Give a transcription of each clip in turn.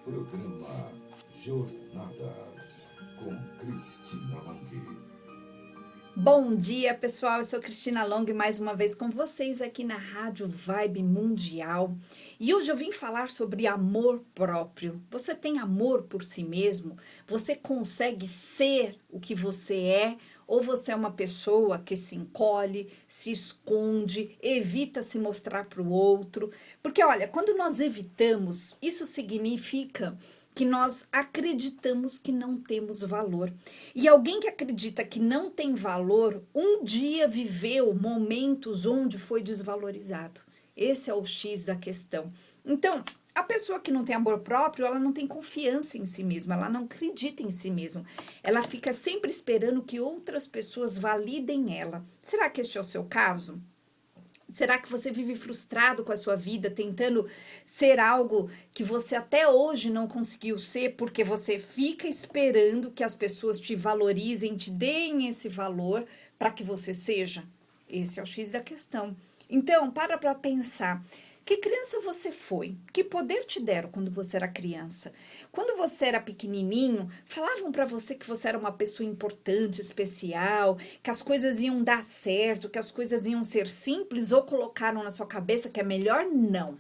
Programa Jornadas com Cristina Long. Bom dia, pessoal. Eu sou Cristina Long, mais uma vez com vocês aqui na Rádio Vibe Mundial. E hoje eu vim falar sobre amor próprio. Você tem amor por si mesmo? Você consegue ser o que você é? Ou você é uma pessoa que se encolhe, se esconde, evita se mostrar para o outro? Porque, olha, quando nós evitamos, isso significa que nós acreditamos que não temos valor. E alguém que acredita que não tem valor, um dia viveu momentos onde foi desvalorizado. Esse é o X da questão. Então, a pessoa que não tem amor próprio, ela não tem confiança em si mesma, ela não acredita em si mesma. Ela fica sempre esperando que outras pessoas validem ela. Será que este é o seu caso? Será que você vive frustrado com a sua vida, tentando ser algo que você até hoje não conseguiu ser, porque você fica esperando que as pessoas te valorizem, te deem esse valor para que você seja? Esse é o X da questão. Então, para pensar. Que criança você foi? Que poder te deram quando você era criança? Quando você era pequenininho, falavam para você que você era uma pessoa importante, especial, que as coisas iam dar certo, que as coisas iam ser simples, ou colocaram na sua cabeça que é melhor não?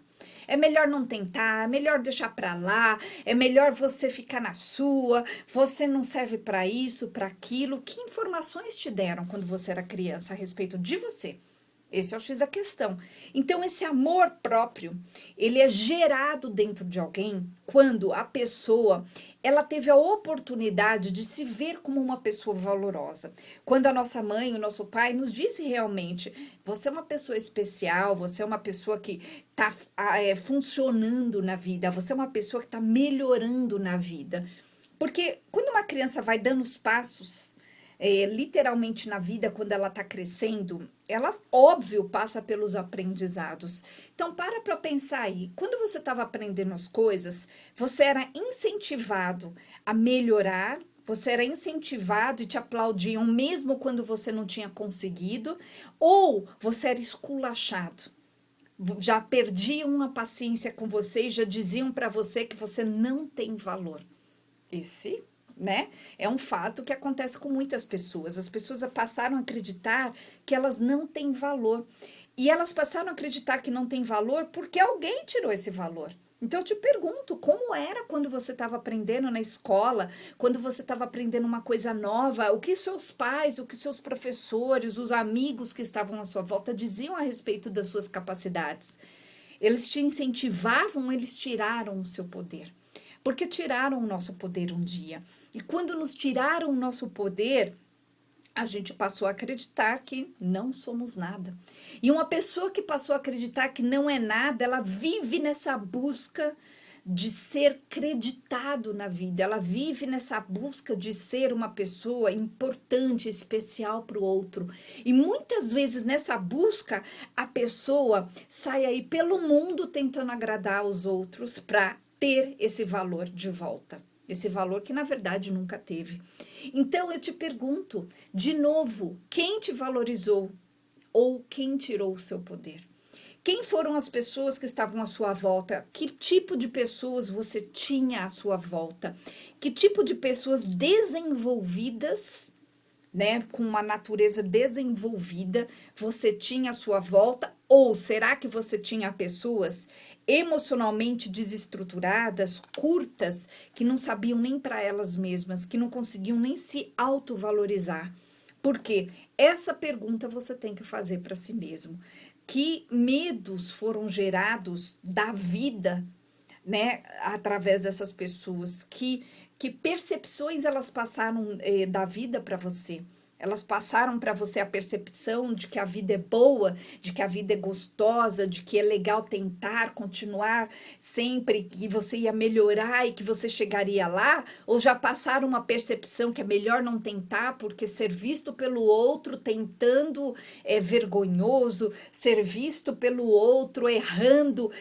É melhor não tentar, é melhor deixar para lá, é melhor você ficar na sua, você não serve para isso, para aquilo. Que informações te deram quando você era criança a respeito de você? Esse é o X da questão. Então, esse amor próprio, ele é gerado dentro de alguém quando a pessoa, ela teve a oportunidade de se ver como uma pessoa valorosa. Quando a nossa mãe, o nosso pai nos disse realmente, você é uma pessoa especial, você é uma pessoa que está funcionando na vida, você é uma pessoa que está melhorando na vida. Porque quando uma criança vai dando os passos, literalmente na vida, quando ela está crescendo, ela, óbvio, passa pelos aprendizados. Então, para pensar aí. Quando você estava aprendendo as coisas, você era incentivado a melhorar, você era incentivado e te aplaudiam mesmo quando você não tinha conseguido, ou você era esculachado. Já perdiam a paciência com você e já diziam para você que você não tem valor. Esse, né, é um fato que acontece com muitas pessoas. As pessoas passaram a acreditar que elas não têm valor. E elas passaram a acreditar que não têm valor porque alguém tirou esse valor. Então eu te pergunto, como era quando você estava aprendendo na escola, quando você estava aprendendo uma coisa nova, o que seus pais, o que seus professores, os amigos que estavam à sua volta diziam a respeito das suas capacidades? Eles te incentivavam, eles tiraram o seu poder. Porque tiraram o nosso poder um dia. E quando nos tiraram o nosso poder, a gente passou a acreditar que não somos nada. E uma pessoa que passou a acreditar que não é nada, ela vive nessa busca de ser creditado na vida. Ela vive nessa busca de ser uma pessoa importante, especial para o outro. E muitas vezes nessa busca, a pessoa sai aí pelo mundo tentando agradar os outros para ter esse valor de volta. Esse valor que, na verdade, nunca teve. Então, eu te pergunto, de novo, quem te valorizou ou quem tirou o seu poder? Quem foram as pessoas que estavam à sua volta? Que tipo de pessoas você tinha à sua volta? Que tipo de pessoas desenvolvidas, né, com uma natureza desenvolvida, você tinha à sua volta? Ou será que você tinha pessoas emocionalmente desestruturadas, curtas, que não sabiam nem para elas mesmas, que não conseguiam nem se autovalorizar? Porque essa pergunta você tem que fazer para si mesmo. Que medos foram gerados da vida, né, através dessas pessoas? Que percepções elas passaram da vida para você? Elas passaram para você a percepção de que a vida é boa, de que a vida é gostosa, de que é legal tentar continuar sempre, que você ia melhorar e que você chegaria lá? Ou já passaram uma percepção que é melhor não tentar, porque ser visto pelo outro tentando é vergonhoso, ser visto pelo outro errando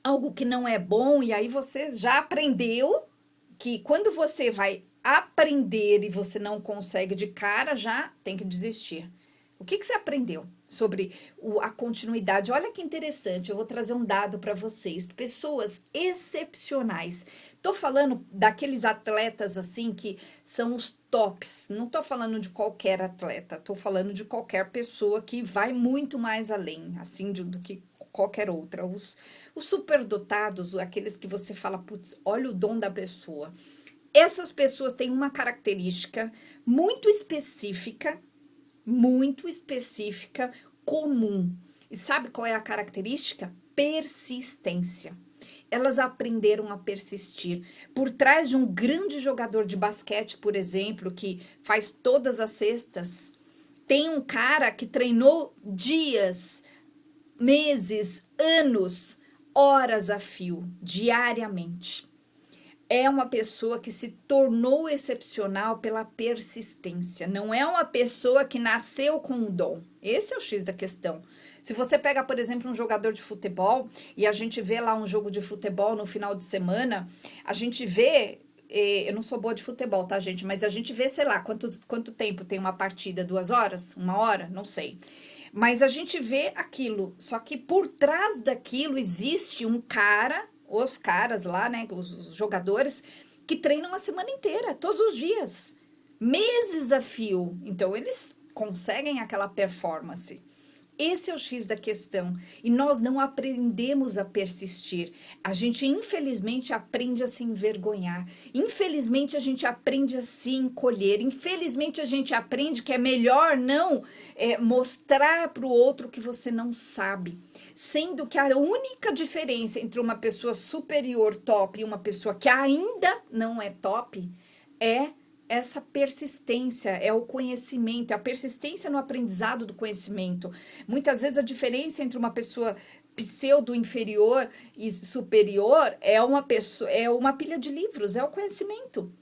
algo que não é bom, e aí você já aprendeu que quando você vai aprender e você não consegue de cara, já tem que desistir. O que você aprendeu sobre a continuidade? Olha que interessante, eu vou trazer um dado para vocês. Pessoas excepcionais. Tô falando daqueles atletas assim que são os tops. Não tô falando de qualquer atleta, tô falando de qualquer pessoa que vai muito mais além, assim, do que qualquer outra. Os superdotados, aqueles que você fala, putz, olha o dom da pessoa. Essas pessoas têm uma característica muito específica, comum. E sabe qual é a característica? Persistência. Elas aprenderam a persistir. Por trás de um grande jogador de basquete, por exemplo, que faz todas as cestas, tem um cara que treinou dias, meses, anos, horas a fio, diariamente. É uma pessoa que se tornou excepcional pela persistência. Não é uma pessoa que nasceu com o dom. Esse é o X da questão. Se você pega, por exemplo, um jogador de futebol e a gente vê lá um jogo de futebol no final de semana, a gente vê. Eu não sou boa de futebol, tá, gente? Mas a gente vê, sei lá, quanto tempo tem uma partida? 2 horas? 1 hora? Não sei. Mas a gente vê aquilo. Só que por trás daquilo existe um cara, os caras lá, né? Os jogadores que treinam a semana inteira, todos os dias, meses a fio. Então eles conseguem aquela performance. Esse é o X da questão. E nós não aprendemos a persistir. A gente, infelizmente, aprende a se envergonhar. Infelizmente, a gente aprende a se encolher. Infelizmente, a gente aprende que é melhor não mostrar para o outro que você não sabe. Sendo que a única diferença entre uma pessoa superior top e uma pessoa que ainda não é top é essa persistência, é o conhecimento, é a persistência no aprendizado do conhecimento. Muitas vezes a diferença entre uma pessoa pseudo inferior e superior é uma pilha de livros, é o conhecimento.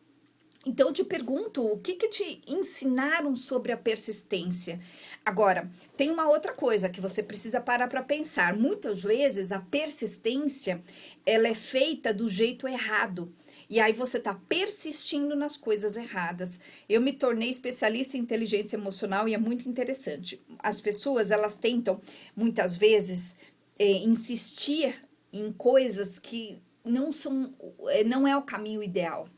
Então, eu te pergunto, o que te ensinaram sobre a persistência? Agora, tem uma outra coisa que você precisa parar para pensar. Muitas vezes, a persistência, ela é feita do jeito errado. E aí você está persistindo nas coisas erradas. Eu me tornei especialista em inteligência emocional e é muito interessante. As pessoas, elas tentam, muitas vezes, insistir em coisas que não é o caminho ideal.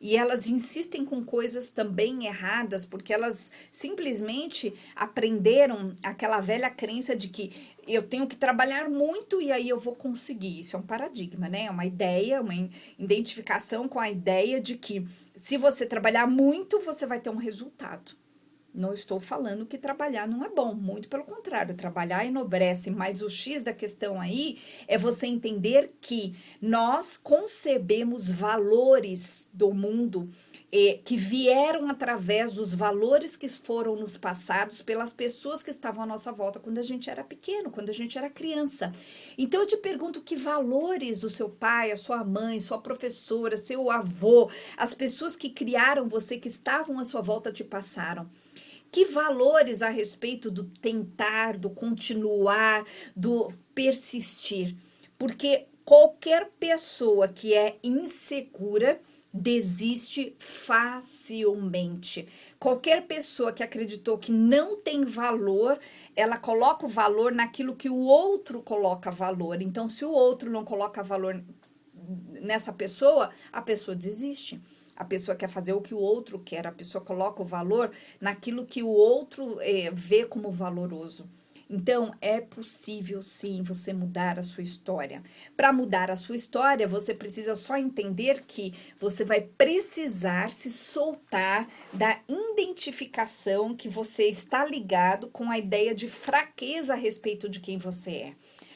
E elas insistem com coisas também erradas, porque elas simplesmente aprenderam aquela velha crença de que eu tenho que trabalhar muito e aí eu vou conseguir. Isso é um paradigma, né? É uma ideia, uma identificação com a ideia de que se você trabalhar muito, você vai ter um resultado. Não estou falando que trabalhar não é bom, muito pelo contrário, trabalhar enobrece, mas o X da questão aí é você entender que nós concebemos valores do mundo que vieram através dos valores que foram nos passados pelas pessoas que estavam à nossa volta quando a gente era pequeno, quando a gente era criança. Então eu te pergunto que valores o seu pai, a sua mãe, sua professora, seu avô, as pessoas que criaram você, que estavam à sua volta te passaram. Que valores a respeito do tentar, do continuar, do persistir? Porque qualquer pessoa que é insegura desiste facilmente. Qualquer pessoa que acreditou que não tem valor, ela coloca o valor naquilo que o outro coloca valor. Então, se o outro não coloca valor nessa pessoa, a pessoa desiste. A pessoa quer fazer o que o outro quer, a pessoa coloca o valor naquilo que o outro vê como valoroso. Então, é possível sim você mudar a sua história. Para mudar a sua história, você precisa só entender que você vai precisar se soltar da identificação que você está ligado com a ideia de fraqueza a respeito de quem você é.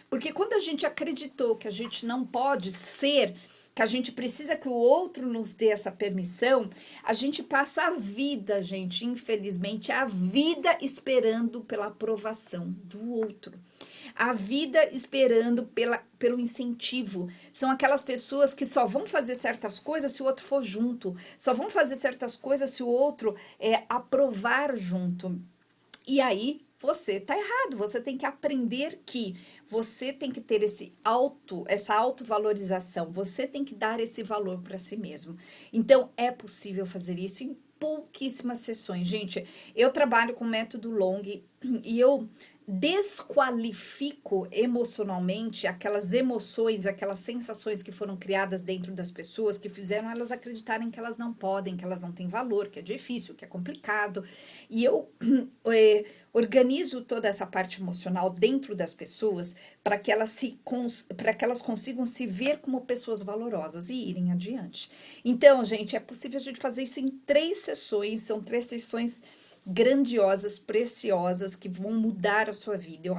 Porque quando a gente acreditou que a gente não pode ser, que a gente precisa que o outro nos dê essa permissão, a gente passa a vida, gente, infelizmente, a vida esperando pela aprovação do outro. A vida esperando pelo incentivo. São aquelas pessoas que só vão fazer certas coisas se o outro for junto. Só vão fazer certas coisas se o outro aprovar junto. E aí, você tá errado, você tem que aprender que você tem que ter essa autovalorização, você tem que dar esse valor para si mesmo. Então, é possível fazer isso pouquíssimas sessões. Gente, eu trabalho com método Long e eu desqualifico emocionalmente aquelas emoções, aquelas sensações que foram criadas dentro das pessoas, que fizeram elas acreditarem que elas não podem, que elas não têm valor, que é difícil, que é complicado. E eu organizo toda essa parte emocional dentro das pessoas para que para que elas consigam se ver como pessoas valorosas e irem adiante. Então, gente, é possível a gente fazer isso em 3 sessões, são 3 sessões grandiosas, preciosas, que vão mudar a sua vida.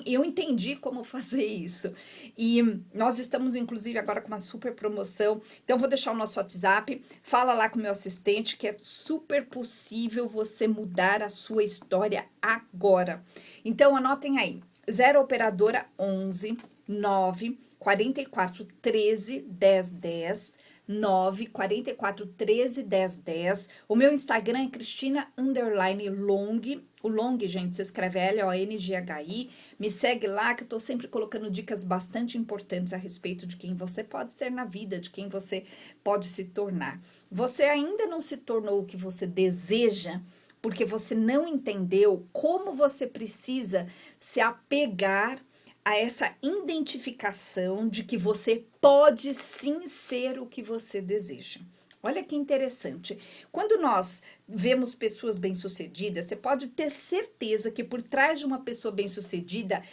Eu entendi como fazer isso. E nós estamos, inclusive, agora com uma super promoção. Então, vou deixar o nosso WhatsApp. Fala lá com o meu assistente, que é super possível você mudar a sua história agora. Então, anotem aí. 0 operadora 11 9 44 13 10 10. 9 44 13 10 10. O meu Instagram é Cristina_Long. O Long, gente, se escreve LONGHI. Me segue lá que eu tô sempre colocando dicas bastante importantes a respeito de quem você pode ser na vida, de quem você pode se tornar. Você ainda não se tornou o que você deseja, porque você não entendeu como você precisa se apegar a essa identificação de que você pode sim ser o que você deseja. Olha que interessante. Quando nós vemos pessoas bem-sucedidas, você pode ter certeza que por trás de uma pessoa bem-sucedida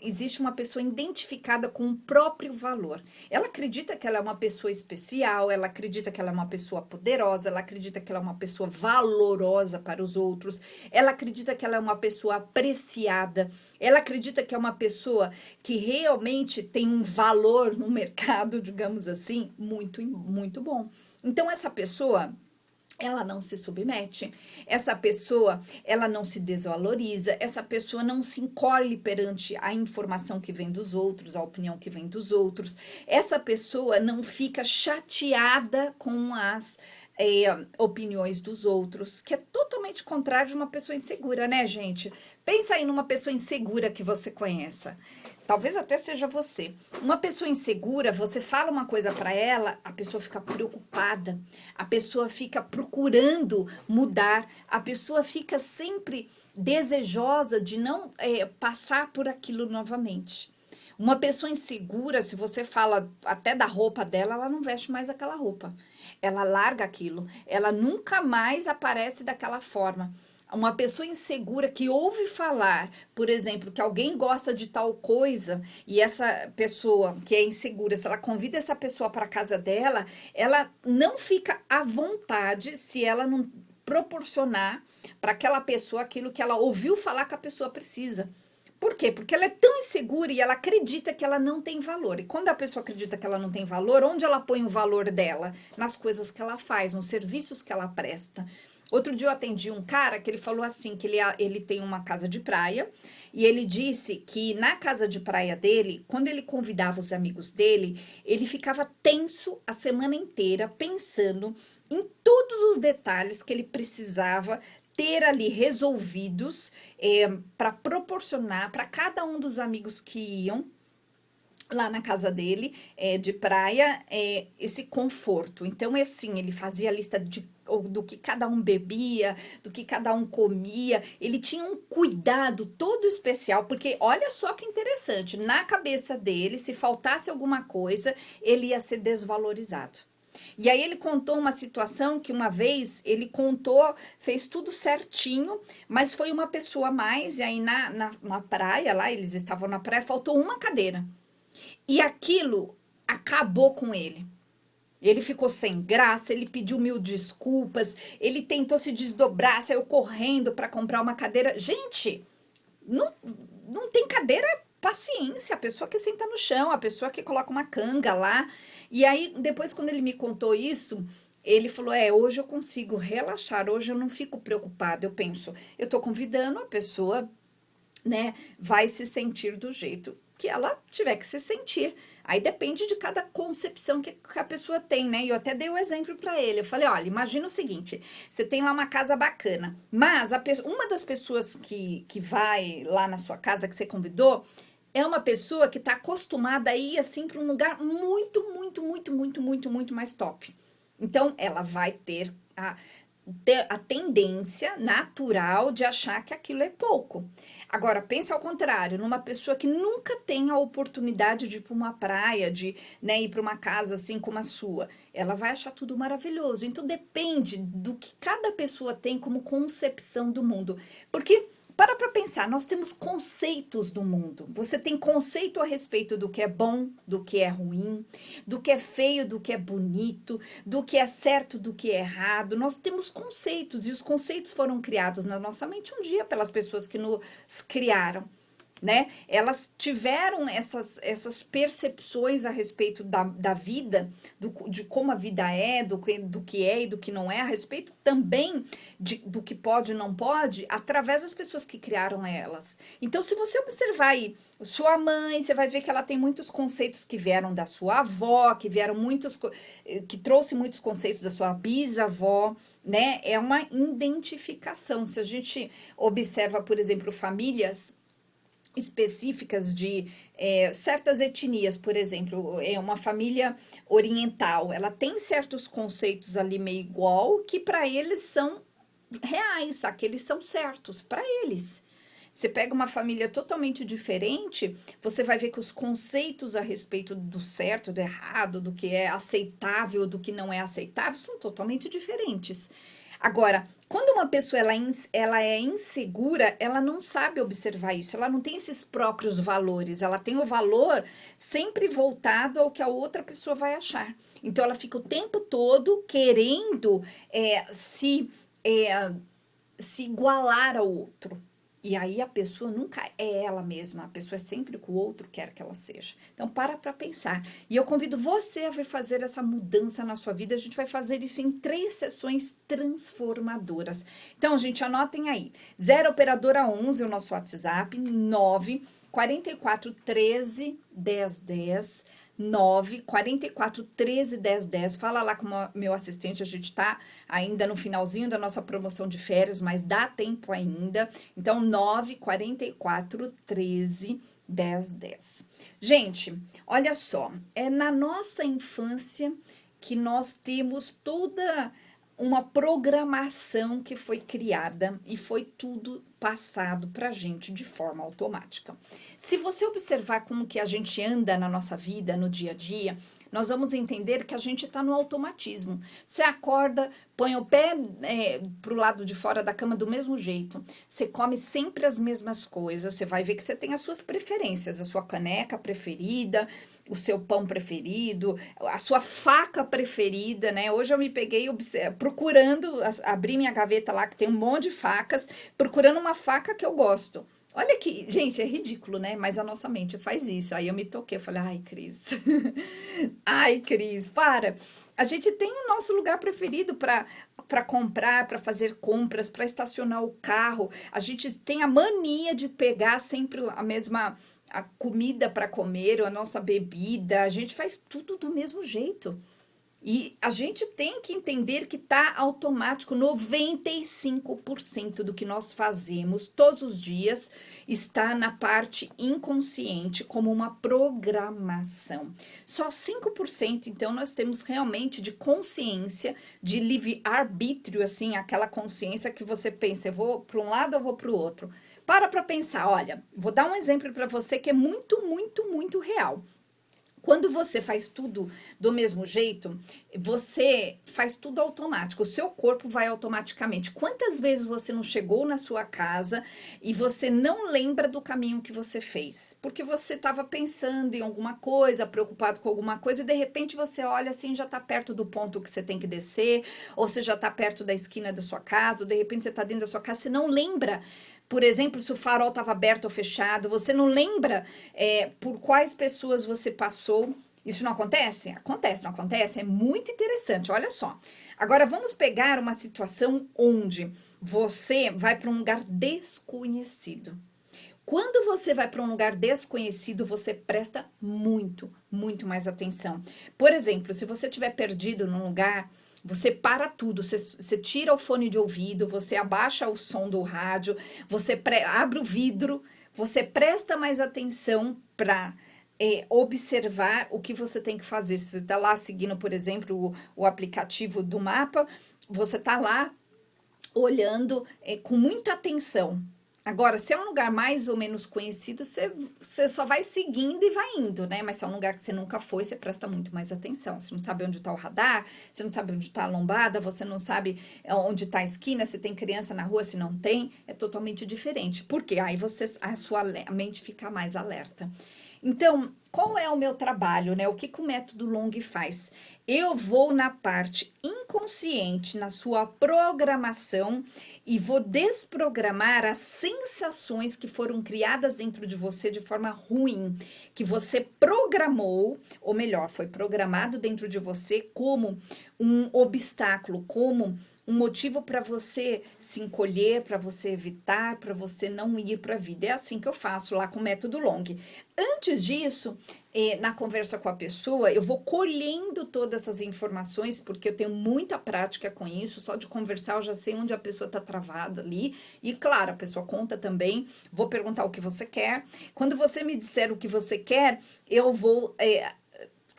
existe uma pessoa identificada com o próprio valor. Ela acredita que ela é uma pessoa especial, ela acredita que ela é uma pessoa poderosa, ela acredita que ela é uma pessoa valorosa para os outros, ela acredita que ela é uma pessoa apreciada, ela acredita que é uma pessoa que realmente tem um valor no mercado, digamos assim, muito, muito bom. Então, essa pessoa, ela não se submete, essa pessoa, ela não se desvaloriza, essa pessoa não se encolhe perante a informação que vem dos outros, a opinião que vem dos outros, essa pessoa não fica chateada com as opiniões dos outros, que é totalmente contrário de uma pessoa insegura, né, gente? Pensa aí numa pessoa insegura que você conheça. Talvez até seja você. Uma pessoa insegura, você fala uma coisa para ela, a pessoa fica preocupada, a pessoa fica procurando mudar, a pessoa fica sempre desejosa de não passar por aquilo novamente. Uma pessoa insegura, se você fala até da roupa dela, ela não veste mais aquela roupa. Ela larga aquilo, ela nunca mais aparece daquela forma. Uma pessoa insegura que ouve falar, por exemplo, que alguém gosta de tal coisa e essa pessoa que é insegura, se ela convida essa pessoa para casa dela, ela não fica à vontade se ela não proporcionar para aquela pessoa aquilo que ela ouviu falar que a pessoa precisa. Por quê? Porque ela é tão insegura e ela acredita que ela não tem valor. E quando a pessoa acredita que ela não tem valor, onde ela põe o valor dela? Nas coisas que ela faz, nos serviços que ela presta. Outro dia eu atendi um cara que ele falou assim, que ele tem uma casa de praia, e ele disse que na casa de praia dele, quando ele convidava os amigos dele, ele ficava tenso a semana inteira, pensando em todos os detalhes que ele precisava ter ali resolvidos para proporcionar para cada um dos amigos que iam lá na casa dele, de praia, esse conforto. Então, é assim, ele fazia a lista do que cada um bebia, do que cada um comia. Ele tinha um cuidado todo especial, porque olha só que interessante, na cabeça dele, se faltasse alguma coisa, ele ia ser desvalorizado. E aí ele contou uma situação que uma vez ele contou, fez tudo certinho, mas foi uma pessoa a mais, e aí na praia lá, eles estavam na praia, faltou uma cadeira. E aquilo acabou com ele. Ele ficou sem graça, ele pediu 1000 desculpas, ele tentou se desdobrar, saiu correndo para comprar uma cadeira. Gente, não tem cadeira, paciência, a pessoa que senta no chão, a pessoa que coloca uma canga lá. E aí, depois, quando ele me contou isso, ele falou, hoje eu consigo relaxar, hoje eu não fico preocupada, eu penso, eu tô convidando a pessoa, né, vai se sentir do jeito que ela tiver que se sentir. Aí depende de cada concepção que a pessoa tem, né? E eu até dei o exemplo para ele. Eu falei, olha, imagina o seguinte, você tem lá uma casa bacana, mas uma das pessoas que vai lá na sua casa, que você convidou, é uma pessoa que tá acostumada a ir, assim, para um lugar muito, muito, muito, muito, muito, muito mais top. Então, ela vai ter a tendência natural de achar que aquilo é pouco. Agora, pensa ao contrário, numa pessoa que nunca tem a oportunidade de ir para uma praia, de, né, ir para uma casa assim como a sua, ela vai achar tudo maravilhoso. Então, depende do que cada pessoa tem como concepção do mundo. Porque para pensar, nós temos conceitos do mundo. Você tem conceito a respeito do que é bom, do que é ruim, do que é feio, do que é bonito, do que é certo, do que é errado. Nós temos conceitos e os conceitos foram criados na nossa mente um dia pelas pessoas que nos criaram, né? Elas tiveram essas percepções a respeito da vida, de como a vida é, do que é e do que não é, a respeito também do que pode e não pode, através das pessoas que criaram elas. Então, se você observar aí, sua mãe, você vai ver que ela tem muitos conceitos que vieram da sua avó, que trouxe muitos conceitos da sua bisavó, né? É uma identificação. Se a gente observa, por exemplo, famílias específicas de certas etnias, por exemplo, é uma família oriental, ela tem certos conceitos ali meio igual que para eles são reais, aqueles são certos para eles. Você pega uma família totalmente diferente, você vai ver que os conceitos a respeito do certo, do errado, do que é aceitável, do que não é aceitável, são totalmente diferentes. Agora, quando uma pessoa ela é insegura, ela não sabe observar isso, ela não tem esses próprios valores, ela tem o valor sempre voltado ao que a outra pessoa vai achar. Então, ela fica o tempo todo querendo se igualar ao outro. E aí a pessoa nunca é ela mesma, a pessoa é sempre o que o outro quer que ela seja. Então para pensar. E eu convido você a fazer essa mudança na sua vida. A gente vai fazer isso em 3 sessões transformadoras. Então, gente, anotem aí. 0 operadora 11, o nosso WhatsApp, 9 44 13 10 10. 9 44 13 10 10. Fala lá com o meu assistente, a gente tá ainda no finalzinho da nossa promoção de férias, mas dá tempo ainda. Então, 9 44 13 10 10. Gente, olha só, é na nossa infância que nós temos toda uma programação que foi criada e foi tudo passado pra gente de forma automática. Se você observar como que a gente anda na nossa vida, no dia a dia, nós vamos entender que a gente está no automatismo. Você acorda, põe o pé pro lado de fora da cama do mesmo jeito. Você come sempre as mesmas coisas. Você vai ver que você tem as suas preferências, a sua caneca preferida, o seu pão preferido, a sua faca preferida, né? Hoje eu me peguei procurando, abri minha gaveta lá, que tem um monte de facas, procurando uma faca que eu gosto. Olha que, gente, é ridículo, né? Mas a nossa mente faz isso. Aí eu me toquei, eu falei, ai, Cris. Ai, Cris, para. A gente tem o nosso lugar preferido para comprar, para fazer compras, para estacionar o carro. A gente tem a mania de pegar sempre a comida para comer, a nossa bebida. A gente faz tudo do mesmo jeito. E a gente tem que entender que tá automático. 95% do que nós fazemos todos os dias está na parte inconsciente, como uma programação. Só 5%, então, nós temos realmente de consciência, de livre-arbítrio, assim, aquela consciência que você pensa, eu vou para um lado ou vou para o outro. Para pensar, olha, vou dar um exemplo para você que é muito, muito, muito real. Quando você faz tudo do mesmo jeito, você faz tudo automático, o seu corpo vai automaticamente. Quantas vezes você não chegou na sua casa e você não lembra do caminho que você fez? Porque você estava pensando em alguma coisa, preocupado com alguma coisa, e de repente você olha assim, já está perto do ponto que você tem que descer, ou você já está perto da esquina da sua casa, ou de repente você está dentro da sua casa, você não lembra. Por exemplo, se o farol estava aberto ou fechado, você não lembra por quais pessoas você passou. Isso não acontece? Acontece, não acontece? É muito interessante, olha só. Agora, vamos pegar uma situação onde você vai para um lugar desconhecido. Quando você vai para um lugar desconhecido, você presta muito, muito mais atenção. Por exemplo, se você estiver perdido num lugar, você para tudo, você tira o fone de ouvido, você abaixa o som do rádio, você abre o vidro, você presta mais atenção para observar o que você tem que fazer. Se você está lá seguindo, por exemplo, o aplicativo do mapa, você está lá olhando com muita atenção. Agora, se é um lugar mais ou menos conhecido, você só vai seguindo e vai indo, né? Mas se é um lugar que você nunca foi, você presta muito mais atenção. Você não sabe onde está o radar, você não sabe onde está a lombada, você não sabe onde está a esquina, se tem criança na rua, se não tem, é totalmente diferente. Por quê? Aí a sua mente fica mais alerta. Então, qual é o meu trabalho, né? O que o método Long faz? Eu vou na parte inconsciente, na sua programação, e vou desprogramar as sensações que foram criadas dentro de você de forma ruim, que você programou, ou melhor, foi programado dentro de você como um obstáculo, como um motivo para você se encolher, para você evitar, para você não ir para a vida. É assim que eu faço lá com o método Long. Antes disso, na conversa com a pessoa, eu vou colhendo todas essas informações, porque eu tenho muita prática com isso, só de conversar eu já sei onde a pessoa está travada ali, e claro, a pessoa conta também, vou perguntar o que você quer. Quando você me disser o que você quer, eu vou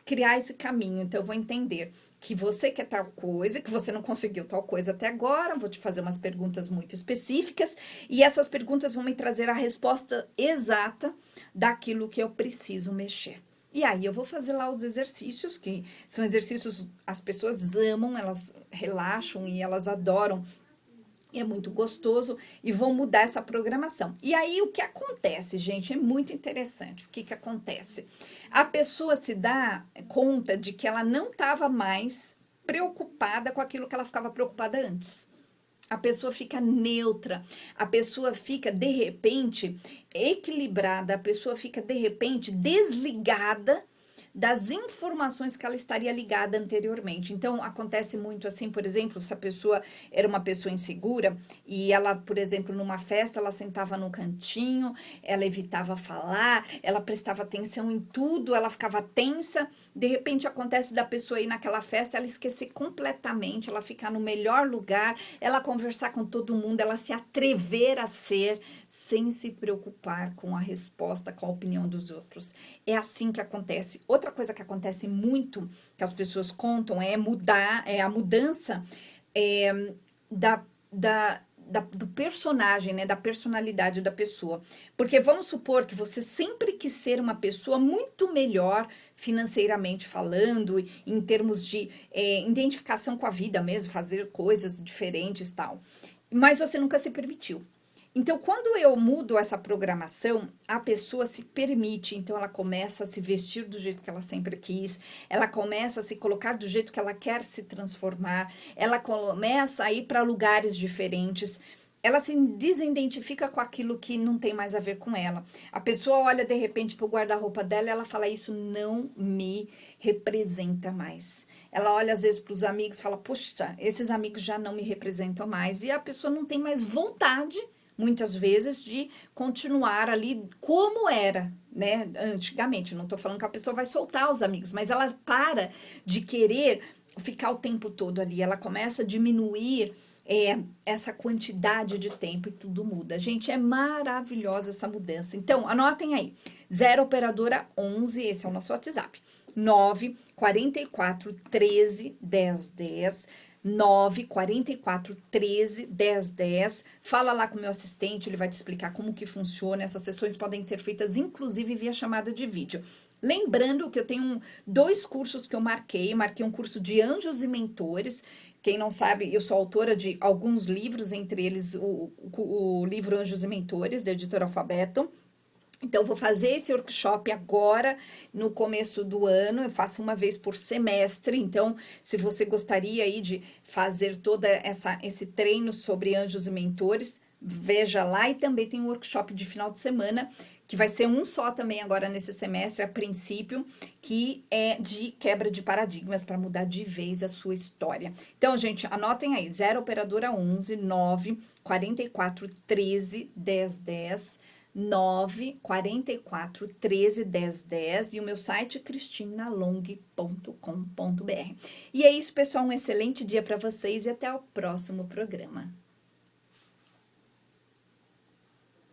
criar esse caminho, então eu vou entender que você quer tal coisa, que você não conseguiu tal coisa até agora, vou te fazer umas perguntas muito específicas, e essas perguntas vão me trazer a resposta exata daquilo que eu preciso mexer. E aí eu vou fazer lá os exercícios, que são exercícios, as pessoas amam, elas relaxam e elas adoram. É muito gostoso e vou mudar essa programação. E aí o que acontece, gente, é muito interessante. O que acontece? A pessoa se dá conta de que ela não estava mais preocupada com aquilo que ela ficava preocupada antes. A pessoa fica neutra, a pessoa fica de repente equilibrada, a pessoa fica de repente desligada das informações que ela estaria ligada anteriormente. Então, acontece muito assim, por exemplo, se a pessoa era uma pessoa insegura e ela, por exemplo, numa festa, ela sentava no cantinho, ela evitava falar, ela prestava atenção em tudo, ela ficava tensa, de repente acontece da pessoa ir naquela festa, ela esquecer completamente, ela ficar no melhor lugar, ela conversar com todo mundo, ela se atrever a ser, sem se preocupar com a resposta, com a opinião dos outros. É assim que acontece. Outra coisa que acontece muito, que as pessoas contam, é a mudança do personagem, né, da personalidade da pessoa. Porque vamos supor que você sempre quis ser uma pessoa muito melhor financeiramente falando, em termos de identificação com a vida mesmo, fazer coisas diferentes e tal. Mas você nunca se permitiu. Então, quando eu mudo essa programação, a pessoa se permite, então ela começa a se vestir do jeito que ela sempre quis, ela começa a se colocar do jeito que ela quer se transformar, ela começa a ir para lugares diferentes, ela se desidentifica com aquilo que não tem mais a ver com ela. A pessoa olha de repente para o guarda-roupa dela e ela fala: isso não me representa mais. Ela olha às vezes para os amigos e fala: puxa, esses amigos já não me representam mais. E a pessoa não tem mais vontade, muitas vezes, de continuar ali como era, né, antigamente. Não tô falando que a pessoa vai soltar os amigos, mas ela para de querer ficar o tempo todo ali, ela começa a diminuir essa quantidade de tempo e tudo muda. Gente, é maravilhosa essa mudança. Então, anotem aí, 0 operadora 11, esse é o nosso WhatsApp, 9 44 13 10 10, 9 44 13 10 10. Fala lá com o meu assistente, ele vai te explicar como que funciona. Essas sessões podem ser feitas inclusive via chamada de vídeo. Lembrando que eu tenho 2 cursos que eu marquei um curso de anjos e mentores. Quem não sabe, eu sou autora de alguns livros, entre eles o livro Anjos e Mentores, da editora Alfabeto. Então, eu vou fazer esse workshop agora, no começo do ano, eu faço uma vez por semestre. Então, se você gostaria aí de fazer todo esse treino sobre anjos e mentores, veja lá. E também tem um workshop de final de semana, que vai ser um só também agora nesse semestre, a princípio, que é de quebra de paradigmas, para mudar de vez a sua história. Então, gente, anotem aí, 0 operadora 11 9 44 13 10 10, 9 44 13 10 10, e o meu site cristinalong.com.br. E é isso, pessoal, um excelente dia para vocês e até o próximo programa.